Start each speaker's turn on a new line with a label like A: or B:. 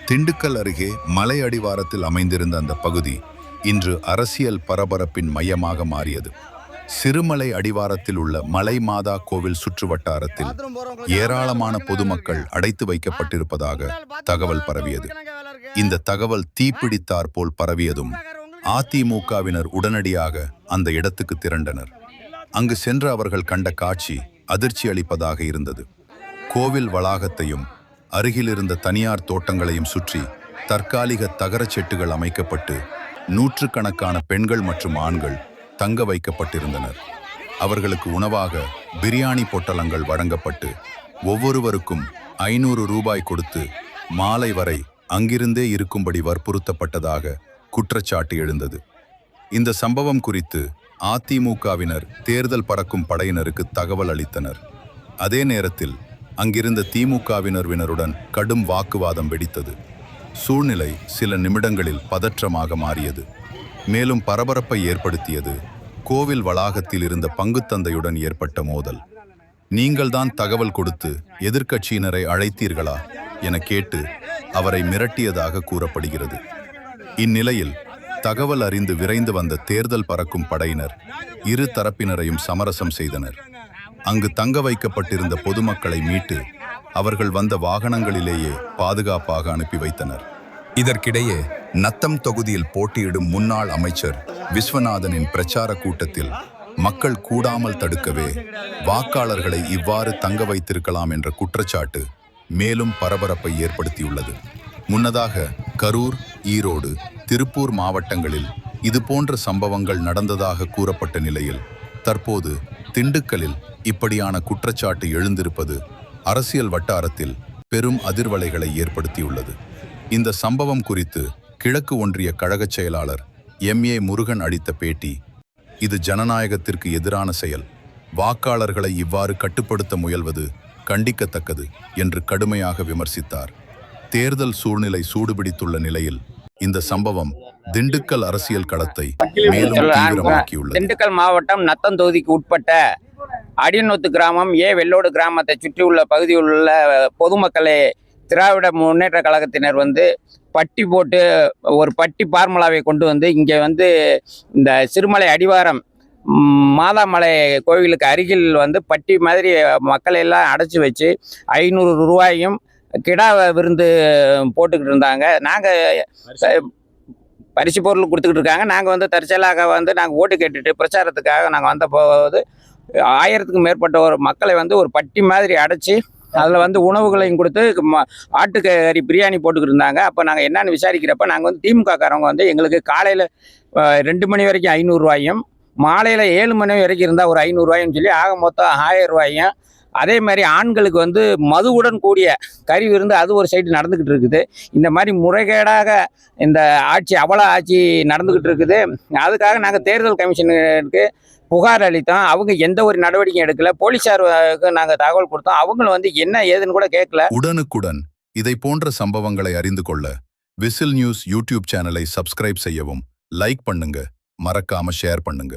A: திண்டுக்கல் அருகே மலை அடிவாரத்தில் அமைந்திருந்த அந்த பகுதி இன்று அரசியல் பரபரப்பின் மையமாக மாறியது. சிறுமலை அடிவாரத்தில் உள்ள மலை மாதா கோவில் சுற்றுவட்டாரத்தில் ஏராளமான பொதுமக்கள் அடைத்து வைக்கப்பட்டிருப்பதாக தகவல் பரவியது. இந்த தகவல் தீப்பிடித்தார் போல் பரவியதும் அதிமுகவினர் உடனடியாக அந்த இடத்துக்கு திரண்டனர். அங்கு சென்று அவர்கள் கண்ட காட்சி அதிர்ச்சி அளிப்பதாக இருந்தது. கோவில் வளாகத்தையும் அருகிலிருந்த தனியார் தோட்டங்களையும் சுற்றி தற்காலிக தகரச் செட்டுகள் அமைக்கப்பட்டு நூற்றுக்கணக்கான பெண்கள் மற்றும் ஆண்கள் தங்க வைக்கப்பட்டிருந்தனர். அவர்களுக்கு உணவாக பிரியாணி பொட்டலங்கள் வழங்கப்பட்டு ஒவ்வொருவருக்கும் 500 ரூபாய் கொடுத்து மாலை வரை அங்கிருந்தே இருக்கும்படி வற்புறுத்தப்பட்டதாக குற்றச்சாட்டு எழுந்தது. இந்த சம்பவம் குறித்து அதிமுகவினர் தேர்தல் பறக்கும் படையினருக்கு தகவல் அளித்தனர். அதே நேரத்தில் அங்கிருந்த திமுகவினருடன் கடும் வாக்குவாதம் வெடித்தது. சூழ்நிலை சில நிமிடங்களில் பதற்றமாக மாறியது. மேலும் பரபரப்பை ஏற்படுத்தியது கோவில் வளாகத்தில் இருந்த பங்குத்தந்தையுடன் ஏற்பட்ட மோதல். நீங்கள்தான் தகவல் கொடுத்து எதிர்க்கட்சியினரை அழைத்தீர்களா என கேட்டு அவரை மிரட்டியதாக கூறப்படுகிறது. இந்நிலையில் தகவல் அறிந்து விரைந்து வந்த தேர்தல் பறக்கும் படையினர் இரு தரப்பினரையும் சமரசம் செய்தனர். அங்கு தங்க வைக்கப்பட்டிருந்த பொதுமக்களை மீட்டு அவர்கள் வந்த வாகனங்களிலேயே பாதுகாப்பாக அனுப்பி வைத்தனர். இதற்கிடையே நத்தம் தொகுதியில் போட்டியிடும் முன்னாள் அமைச்சர் விஸ்வநாதனின் பிரச்சார கூட்டத்தில் மக்கள் கூடாமல் தடுக்கவே வாக்காளர்களை இவ்வாறு தங்க வைத்திருக்கலாம் என்ற குற்றச்சாட்டு மேலும் பரபரப்பை ஏற்படுத்தியுள்ளது. முன்னதாக கரூர், ஈரோடு, திருப்பூர் மாவட்டங்களில் இதுபோன்ற சம்பவங்கள் நடந்ததாக கூறப்பட்ட நிலையில் தற்போது திண்டுக்கல்லில் இப்படியான குற்றச்சாட்டு எழுந்திருப்பது அரசியல் வட்டாரத்தில் பெரும் அதிர்வலைகளை ஏற்படுத்தியுள்ளது. இந்த சம்பவம் குறித்து கிழக்கு ஒன்றிய கழகச் செயலாளர் MA முருகன் அளித்த பேட்டி, இது ஜனநாயகத்திற்கு எதிரான செயல், வாக்காளர்களை இவ்வாறு கட்டுப்படுத்த முயல்வது கண்டிக்கத்தக்கது என்று கடுமையாக விமர்சித்தார். தேர்தல் சூழ்நிலை சூடுபிடித்துள்ள நிலையில் இந்த சம்பவம் திண்டுக்கல் அரசியல் களத்தை மேலும் தீவிரமாக்கியுள்ளது.
B: திண்டுக்கல் மாவட்டம் நத்தம் தொகுதிக்கு உட்பட்ட அடிநொத்து கிராமம் வெள்ளோடு கிராமத்தை சுற்றியுள்ள பகுதியில் உள்ள பொதுமக்களை திராவிட முன்னேற்ற கழகத்தினர் பட்டி போட்டு ஒரு பட்டி பார்முலாவை கொண்டு இங்கே இந்த சிறுமலை அடிவாரம் மாதாமலை கோவிலுக்கு அருகில் பட்டி மாதிரி மக்களை எல்லாம் அடைச்சி வச்சு 500 ரூபாயும் கிடா விருந்து போட்டுக்கிட்டு இருந்தாங்க. நாங்கள் பரிசு பொருள் கொடுத்துக்கிட்டு இருக்காங்க. நாங்கள் தற்செயலாக நாங்கள் ஓட்டு கேட்டுட்டு பிரச்சாரத்துக்காக நாங்கள் வந்த போது 1000க்கும் மேற்பட்ட ஒரு மக்களை ஒரு பட்டி மாதிரி அடைச்சி அதில் உணவுகளையும் கொடுத்து ஆட்டுக்கறி பிரியாணி போட்டுக்கிட்டு இருந்தாங்க. அப்போ நாங்கள் என்னென்னு விசாரிக்கிறப்ப நாங்கள் திமுக காரவங்க எங்களுக்கு காலையில் 2 மணி வரைக்கும் 500 ரூபாயும் மாலையில் 7 மணி வரைக்கும் இருந்தால் ஒரு 500 ரூபாயும் சொல்லி ஆக மொத்தம் 1000 ரூபாயும், அதே மாதிரி ஆண்களுக்கு மதுவுடன் கூடிய கறி விருந்து அது ஒரு சைடு நடந்துக்கிட்டு இருக்குது. இந்த மாதிரி முறைகேடாக இந்த ஆட்சி அவல ஆட்சி நடந்துக்கிட்டு இருக்குது. அதுக்காக நாங்கள் தேர்தல் கமிஷனுக்கு புகார் அளித்தோம். அவங்க எந்த ஒரு நடவடிக்கையும் எடுக்கல. போலீஸாருக்கு நாங்கள் தகவல் கொடுத்தோம். அவங்களும் என்ன ஏதுன்னு கூட கேட்கல.
A: உடனுக்குடன் இதை போன்ற சம்பவங்களை அறிந்து கொள்ள விசில் நியூஸ் யூடியூப் சேனலை சப்ஸ்கிரைப் செய்யவும், லைக் பண்ணுங்க, மறக்காம ஷேர் பண்ணுங்க.